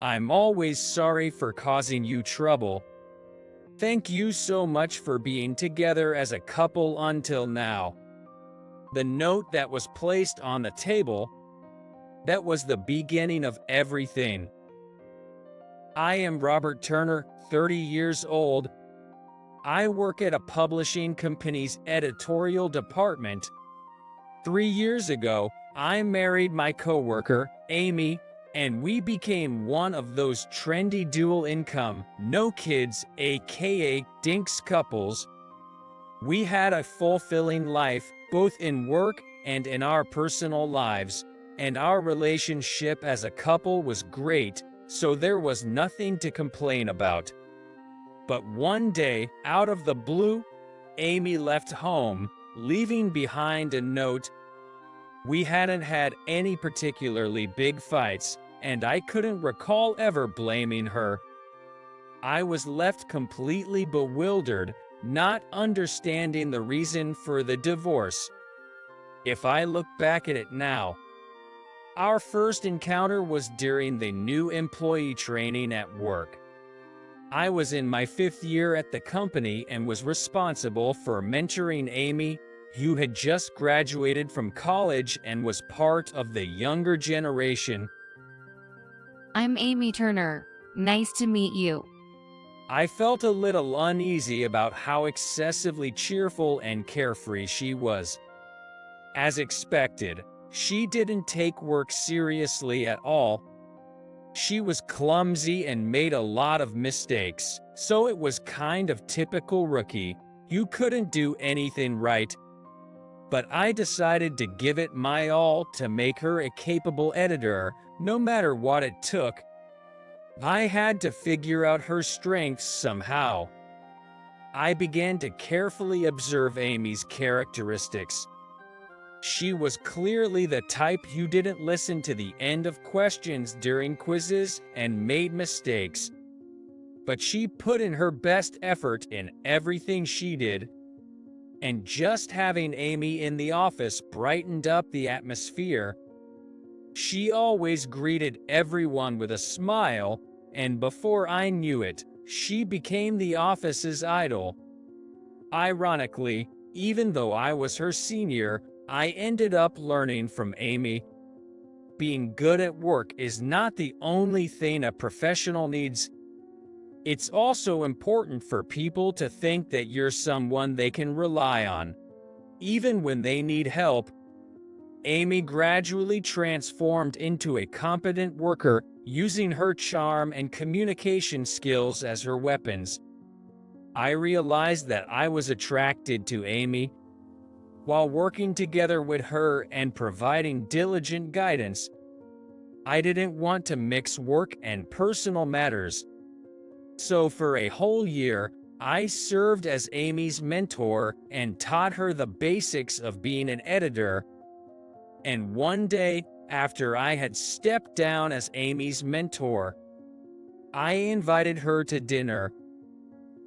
I'm always sorry for causing you trouble. Thank you so much for being together as a couple until now. The note that was placed on the table, that was the beginning of everything. I am Robert Turner, 30 years old. I work at a publishing company's editorial department. 3 years ago, I married my coworker, Amy, and we became one of those trendy dual income, no kids, aka dinks couples. We had a fulfilling life, both in work and in our personal lives, and our relationship as a couple was great, so there was nothing to complain about. But one day, out of the blue, Amy left home, leaving behind a note. We hadn't had any particularly big fights, and I couldn't recall ever blaming her. I was left completely bewildered, not understanding the reason for the divorce. If I look back at it now, our first encounter was during the new employee training at work. I was in my 5th year at the company and was responsible for mentoring Amy, who had just graduated from college and was part of the younger generation. I'm Amy Turner. Nice to meet you. I felt a little uneasy about how excessively cheerful and carefree she was. As expected, she didn't take work seriously at all. She was clumsy and made a lot of mistakes, so it was kind of typical rookie. You couldn't do anything right. But I decided to give it my all to make her a capable editor, no matter what it took. I had to figure out her strengths somehow. I began to carefully observe Amy's characteristics. She was clearly the type who didn't listen to the end of questions during quizzes and made mistakes. But she put in her best effort in everything she did. And just having Amy in the office brightened up the atmosphere. She always greeted everyone with a smile, and before I knew it, she became the office's idol. Ironically, even though I was her senior, I ended up learning from Amy. Being good at work is not the only thing a professional needs. It's also important for people to think that you're someone they can rely on, even when they need help. Amy gradually transformed into a competent worker, using her charm and communication skills as her weapons. I realized that I was attracted to Amy. While working together with her and providing diligent guidance, I didn't want to mix work and personal matters. So for a whole year, I served as Amy's mentor and taught her the basics of being an editor. And one day, after I had stepped down as Amy's mentor, I invited her to dinner,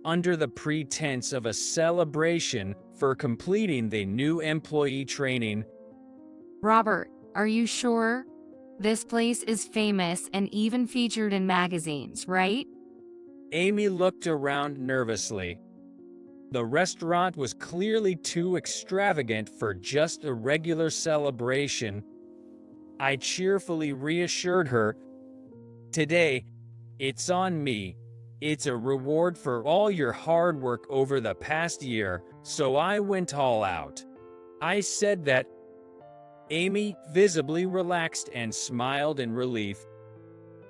under the pretense of a celebration for completing the new employee training. Robert, are you sure? This place is famous and even featured in magazines, right? Amy looked around nervously. The restaurant was clearly too extravagant for just a regular celebration. I cheerfully reassured her, "Today, it's on me. It's a reward for all your hard work over the past year, so I went all out." I said that. Amy visibly relaxed and smiled in relief.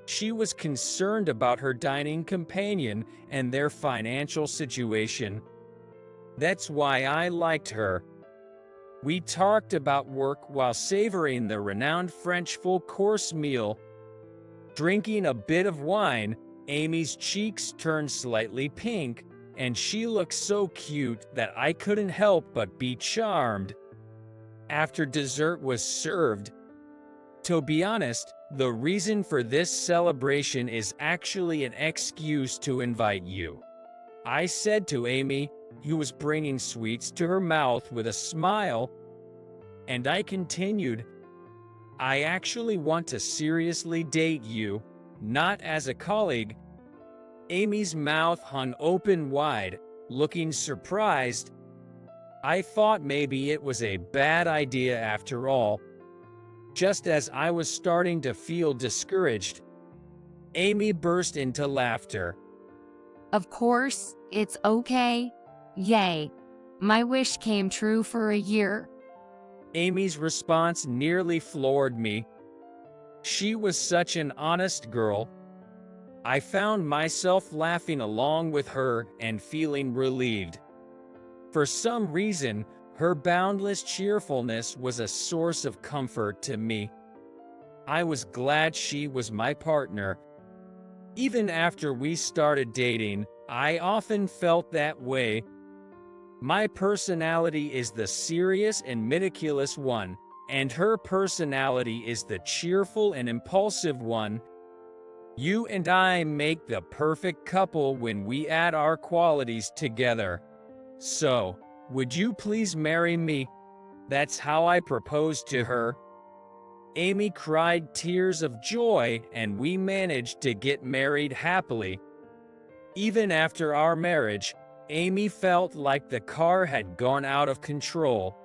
She was concerned about her dining companion and their financial situation. That's why I liked her. We talked about work while savoring the renowned French full-course meal. Drinking a bit of wine, Amy's cheeks turned slightly pink, and she looked so cute that I couldn't help but be charmed. After dessert was served, to be honest, the reason for this celebration is actually an excuse to invite you, I said to Amy, who was bringing sweets to her mouth with a smile. And I continued, "I actually want to seriously date you. not as a colleague. Amy's mouth hung open wide, looking surprised. I thought maybe it was a bad idea after all. Just as I was starting to feel discouraged, Amy burst into laughter. Of course, it's okay. Yay. My wish came true for a year. Amy's response nearly floored me. She was such an honest girl. I found myself laughing along with her and feeling relieved. For some reason, her boundless cheerfulness was a source of comfort to me. I was glad she was my partner. Even after we started dating, I often felt that way. My personality is the serious and meticulous one, and her personality is the cheerful and impulsive one. You and I make the perfect couple when we add our qualities together. So, would you please marry me? That's how I proposed to her. Amy cried tears of joy, and we managed to get married happily. Even after our marriage, Amy felt like the car had gone out of control.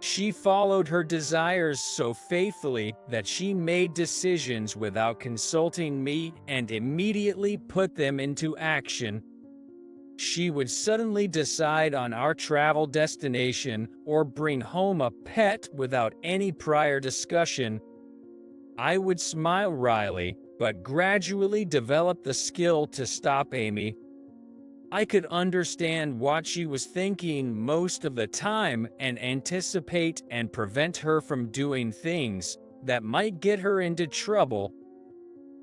She followed her desires so faithfully that she made decisions without consulting me and immediately put them into action. She would suddenly decide on our travel destination or bring home a pet without any prior discussion. I would smile wryly, but gradually develop the skill to stop Amy. I could understand what she was thinking most of the time and anticipate and prevent her from doing things that might get her into trouble.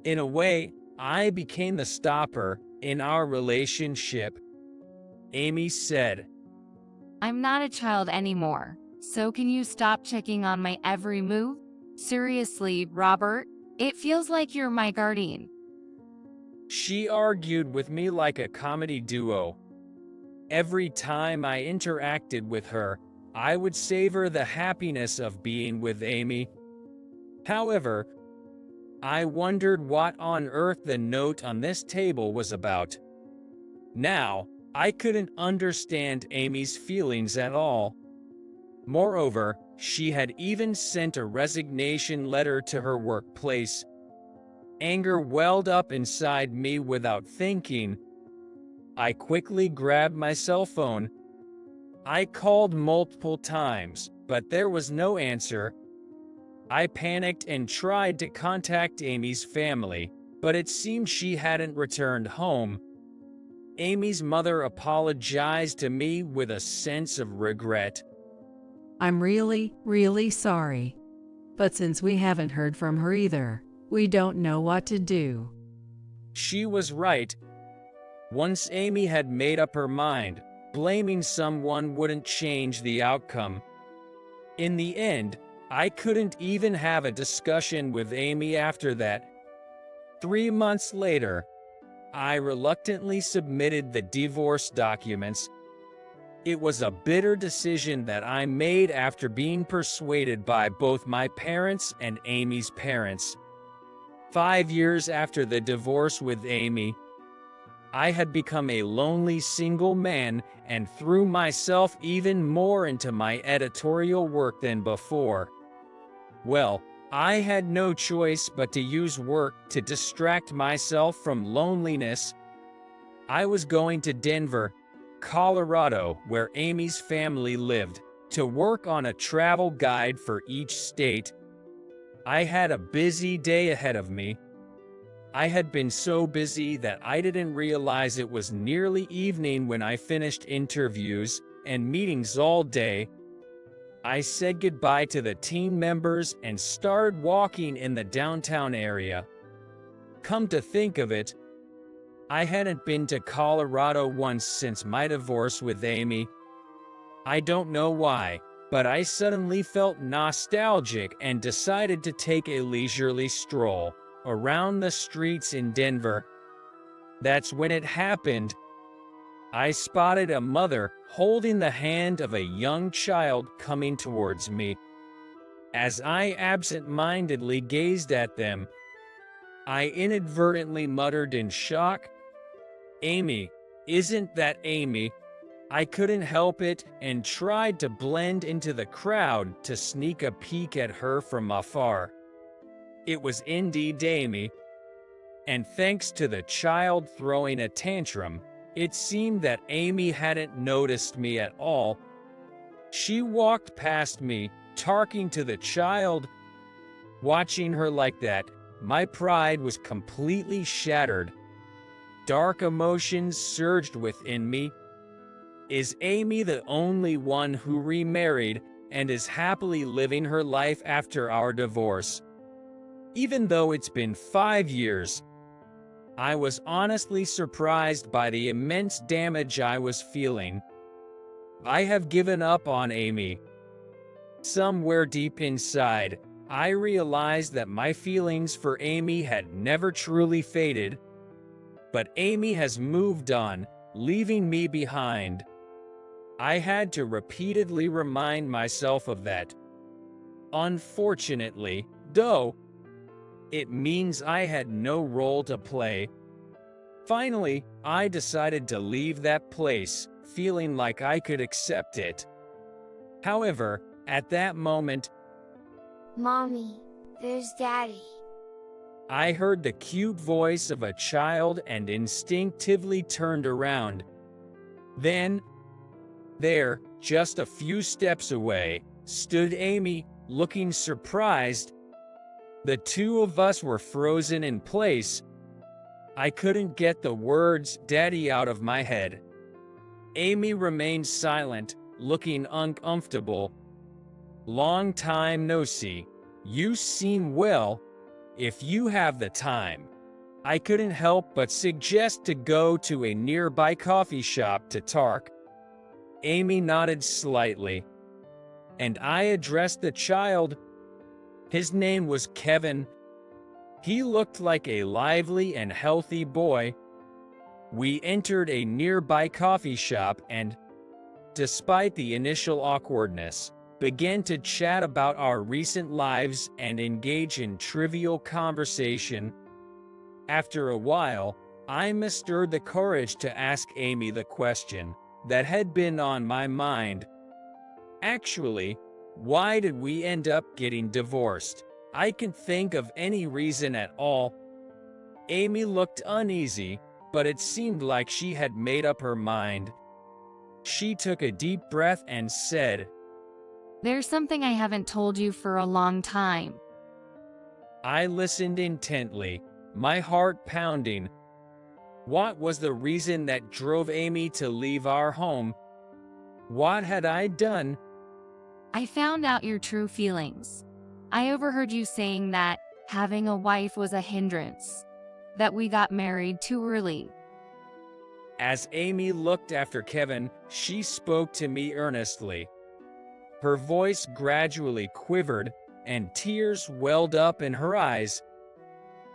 In a way, I became the stopper in our relationship. Amy said, I'm not a child anymore, so can you stop checking on my every move? Seriously, Robert, it feels like you're my guardian. She argued with me like a comedy duo. Every time I interacted with her, I would savor the happiness of being with Amy. However, I wondered what on earth the note on this table was about. Now, I couldn't understand Amy's feelings at all. Moreover, she had even sent a resignation letter to her workplace. Anger welled up inside me without thinking. I quickly grabbed my cell phone. I called multiple times, but there was no answer. I panicked and tried to contact Amy's family, but it seemed she hadn't returned home. Amy's mother apologized to me with a sense of regret. I'm really sorry. But since we haven't heard from her either, we don't know what to do. She was right. Once Amy had made up her mind, blaming someone wouldn't change the outcome. In the end, I couldn't even have a discussion with Amy after that. 3 months later, I reluctantly submitted the divorce documents. It was a bitter decision that I made after being persuaded by both my parents and Amy's parents. 5 years after the divorce with Amy, I had become a lonely single man and threw myself even more into my editorial work than before. Well, I had no choice but to use work to distract myself from loneliness. I was going to Denver, Colorado, where Amy's family lived, to work on a travel guide for each state. I had a busy day ahead of me. I had been so busy that I didn't realize it was nearly evening when I finished interviews and meetings all day. I said goodbye to the team members and started walking in the downtown area. Come to think of it, I hadn't been to Colorado once since my divorce with Amy. I don't know why, but I suddenly felt nostalgic and decided to take a leisurely stroll around the streets in Denver. That's when it happened. I spotted a mother holding the hand of a young child coming towards me. As I absent-mindedly gazed at them, I inadvertently muttered in shock. Amy, isn't that Amy? I couldn't help it and tried to blend into the crowd to sneak a peek at her from afar. It was indeed Amy, and thanks to the child throwing a tantrum, it seemed that Amy hadn't noticed me at all. She walked past me, talking to the child. Watching her like that, my pride was completely shattered. Dark emotions surged within me. Is Amy the only one who remarried and is happily living her life after our divorce? Even though it's been 5 years, I was honestly surprised by the immense damage I was feeling. I have given up on Amy. Somewhere deep inside, I realized that my feelings for Amy had never truly faded. But Amy has moved on, leaving me behind. I had to repeatedly remind myself of that. Unfortunately, though, it means I had no role to play. Finally, I decided to leave that place, feeling like I could accept it. However, at that moment, Mommy, there's Daddy. I heard the cute voice of a child and instinctively turned around. Then, there, just a few steps away, stood Amy, looking surprised. The two of us were frozen in place. I couldn't get the words "Daddy" out of my head. Amy remained silent, looking uncomfortable. Long time no see. You seem well. If you have the time. I couldn't help but suggest to go to a nearby coffee shop to talk. Amy nodded slightly, and I addressed the child. His name was Kevin. He looked like a lively and healthy boy. We entered a nearby coffee shop and, despite the initial awkwardness, began to chat about our recent lives and engage in trivial conversation. After a while, I mustered the courage to ask Amy the question that had been on my mind. Actually, why did we end up getting divorced? I could think of any reason at all. Amy looked uneasy, but it seemed like she had made up her mind. She took a deep breath and said, There's something I haven't told you for a long time. I listened intently, my heart pounding. What was the reason that drove Amy to leave our home? What had I done? I found out your true feelings. I overheard you saying that having a wife was a hindrance, that we got married too early. As Amy looked after Kevin, she spoke to me earnestly. Her voice gradually quivered, and tears welled up in her eyes.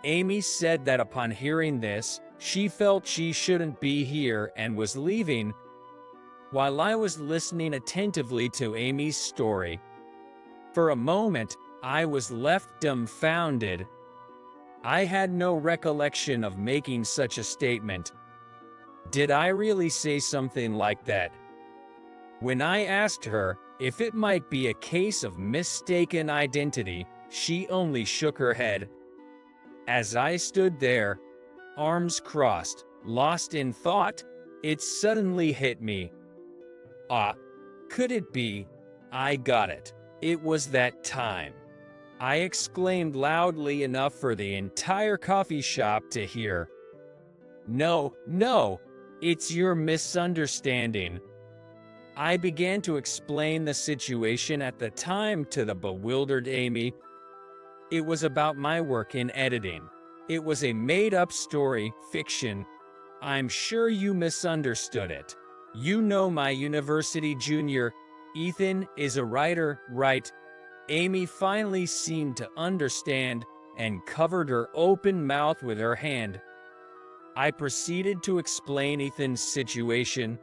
Amy said that upon hearing this, she felt she shouldn't be here and was leaving. While I was listening attentively to Amy's story, for a moment, I was left dumbfounded. I had no recollection of making such a statement. Did I really say something like that? When I asked her if it might be a case of mistaken identity, she only shook her head. As I stood there, arms crossed, lost in thought, it suddenly hit me. Could it be? I got it. It was that time. I exclaimed loudly enough for the entire coffee shop to hear. No, it's your misunderstanding. I began to explain the situation at the time to the bewildered Amy. It was about my work in editing. It was a made-up story, fiction. I'm sure you misunderstood it. You know my university junior, Ethan, is a writer, right? Amy finally seemed to understand and covered her open mouth with her hand. I proceeded to explain Ethan's situation.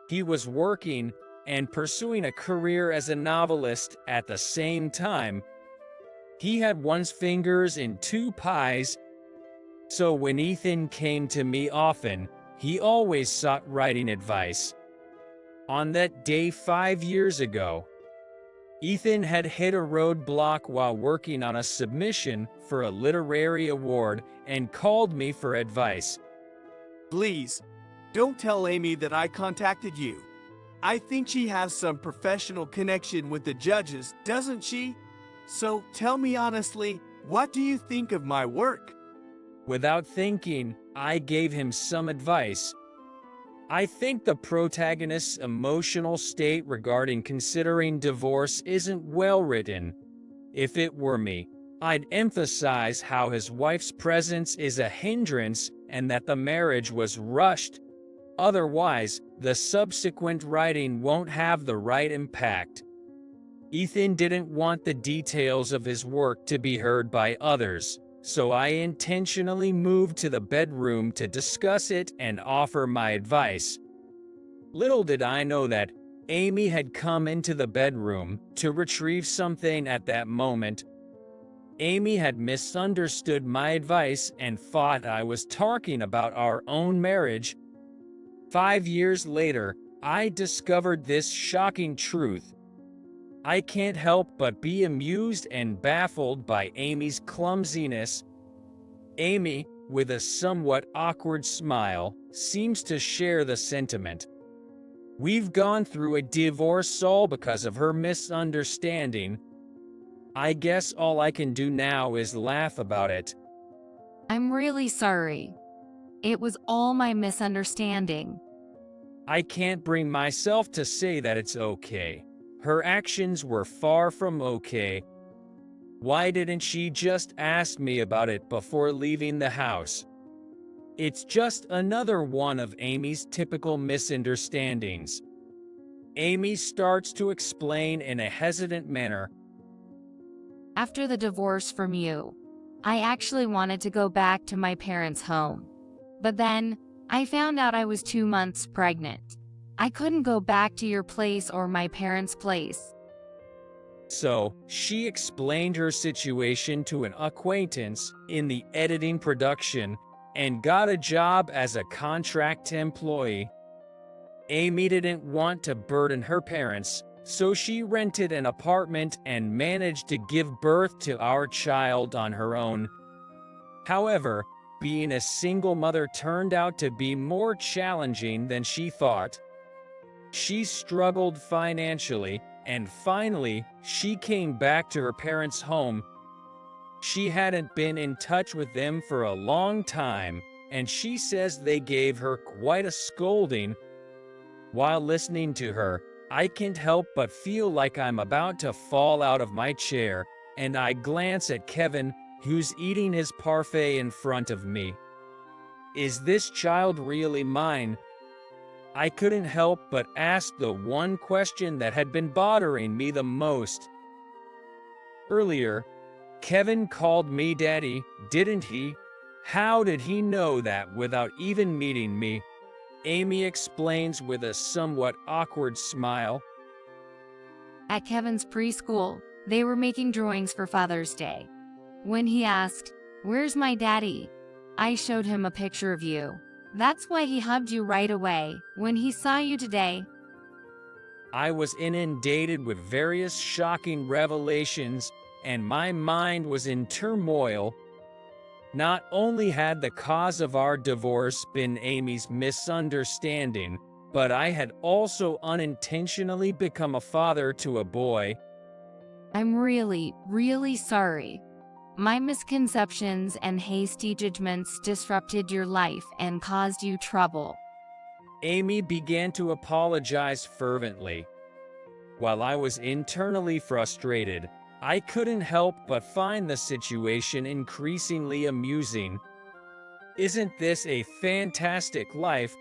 He was working and pursuing a career as a novelist at the same time. He had one's fingers in two pies, So when Ethan came to me often, he always sought writing advice. On that day 5 years ago, Ethan had hit a roadblock while working on a submission for a literary award and called me for advice. Please, don't tell Amy that I contacted you. I think she has some professional connection with the judges, doesn't she? So tell me honestly, what do you think of my work? Without thinking, I gave him some advice. I think the protagonist's emotional state regarding considering divorce isn't well written. If it were me, I'd emphasize how his wife's presence is a hindrance and that the marriage was rushed. Otherwise, the subsequent writing won't have the right impact. Ethan didn't want the details of his work to be heard by others, so I intentionally moved to the bedroom to discuss it and offer my advice. Little did I know that Amy had come into the bedroom to retrieve something at that moment. Amy had misunderstood my advice and thought I was talking about our own marriage. 5 years later, I discovered this shocking truth. I can't help but be amused and baffled by Amy's clumsiness. Amy, with a somewhat awkward smile, seems to share the sentiment. We've gone through a divorce all because of her misunderstanding. I guess all I can do now is laugh about it. I'm really sorry. It was all my misunderstanding. I can't bring myself to say that it's okay. Her actions were far from okay. Why didn't she just ask me about it before leaving the house? It's just another one of Amy's typical misunderstandings. Amy starts to explain in a hesitant manner. After the divorce from you, I actually wanted to go back to my parents' home. But then, I found out I was 2 months pregnant. I couldn't go back to your place or my parents' place. So, she explained her situation to an acquaintance in the editing production and got a job as a contract employee. Amy didn't want to burden her parents, so she rented an apartment and managed to give birth to our child on her own. However, being a single mother turned out to be more challenging than she thought. She struggled financially, and finally, she came back to her parents' home. She hadn't been in touch with them for a long time, and she says they gave her quite a scolding. While listening to her, I can't help but feel like I'm about to fall out of my chair, and I glance at Kevin, who's eating his parfait in front of me. Is this child really mine? I couldn't help but ask the one question that had been bothering me the most. Earlier, Kevin called me daddy, didn't he? How did he know that without even meeting me? Amy explains with a somewhat awkward smile. At Kevin's preschool, they were making drawings for Father's Day. When he asked, "Where's my daddy?" I showed him a picture of you. That's why he hugged you right away when he saw you today. I was inundated with various shocking revelations, and my mind was in turmoil. Not only had the cause of our divorce been Amy's misunderstanding, but I had also unintentionally become a father to a boy. I'm really, really sorry. My misconceptions and hasty judgments disrupted your life and caused you trouble. Amy began to apologize fervently. While I was internally frustrated, I couldn't help but find the situation increasingly amusing. Isn't this a fantastic life?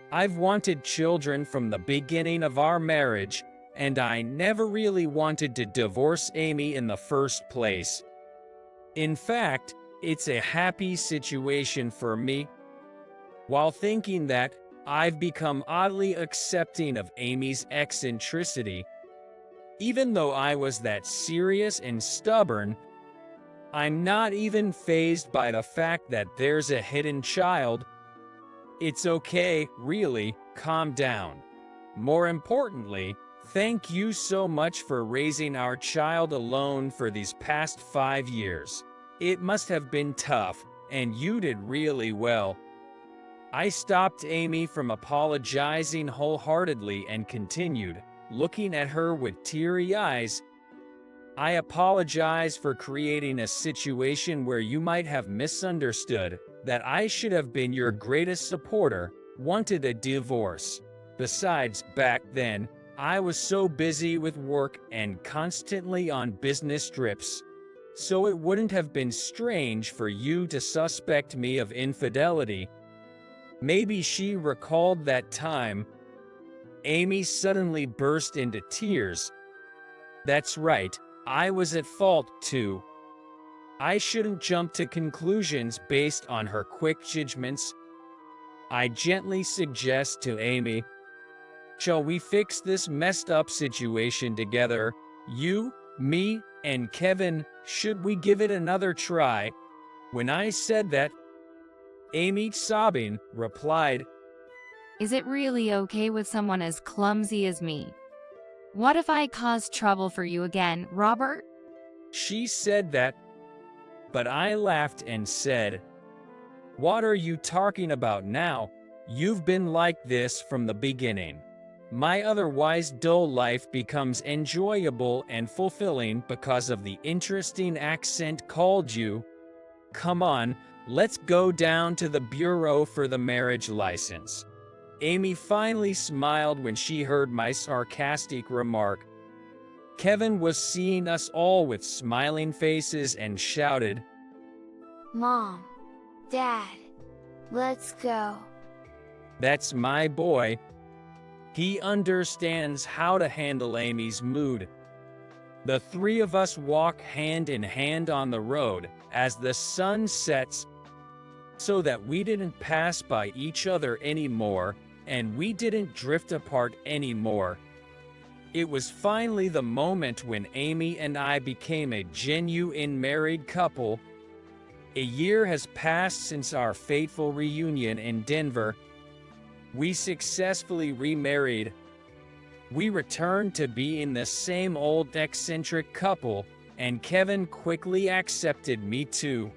I've wanted children from the beginning of our marriage, and I never really wanted to divorce Amy in the first place. In fact, it's a happy situation for me. While thinking that, I've become oddly accepting of Amy's eccentricity. Even though I was that serious and stubborn, I'm not even fazed by the fact that there's a hidden child. It's okay, really, calm down. More importantly, thank you so much for raising our child alone for these past 5 years. It must have been tough, and you did really well. I stopped Amy from apologizing wholeheartedly and continued, looking at her with teary eyes. I apologize for creating a situation where you might have misunderstood that I should have been your greatest supporter, wanted a divorce. Besides, back then, I was so busy with work and constantly on business trips. So it wouldn't have been strange for you to suspect me of infidelity. Maybe she recalled that time. Amy suddenly burst into tears. That's right, I was at fault too. I shouldn't jump to conclusions based on her quick judgments. I gently suggest to Amy, shall we fix this messed up situation together? You, me, and Kevin, should we give it another try? When I said that, Amy, sobbing, replied, Is it really okay with someone as clumsy as me? What if I cause trouble for you again, Robert? She said that, but I laughed and said, what are you talking about now? You've been like this from the beginning. My otherwise dull life becomes enjoyable and fulfilling because of the interesting accent called you. Come on, let's go down to the bureau for the marriage license. Amy finally smiled when she heard my sarcastic remark. Kevin was seeing us all with smiling faces and shouted, Mom, Dad, let's go. That's my boy. He understands how to handle Amy's mood. The three of us walk hand in hand on the road as the sun sets, so that we didn't pass by each other anymore, and we didn't drift apart anymore. It was finally the moment when Amy and I became a genuine married couple. A year has passed since our fateful reunion in Denver. We successfully remarried. We returned to being the same old eccentric couple, and Kevin quickly accepted me too.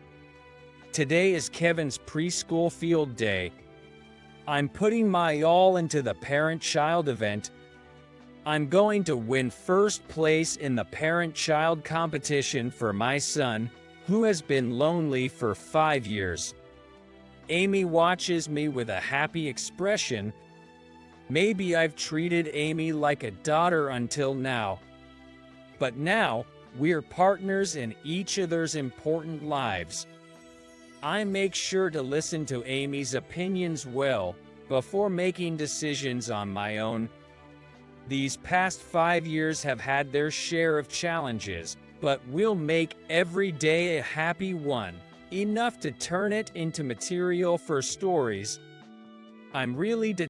Today is Kevin's preschool field day. I'm putting my all into the parent-child event. I'm going to win first place in the parent-child competition for my son, who has been lonely for 5 years. Amy watches me with a happy expression. Maybe I've treated Amy like a daughter until now. But now, we're partners in each other's important lives. I make sure to listen to Amy's opinions well before making decisions on my own. These past 5 years have had their share of challenges, but we'll make every day a happy one, enough to turn it into material for stories. I'm really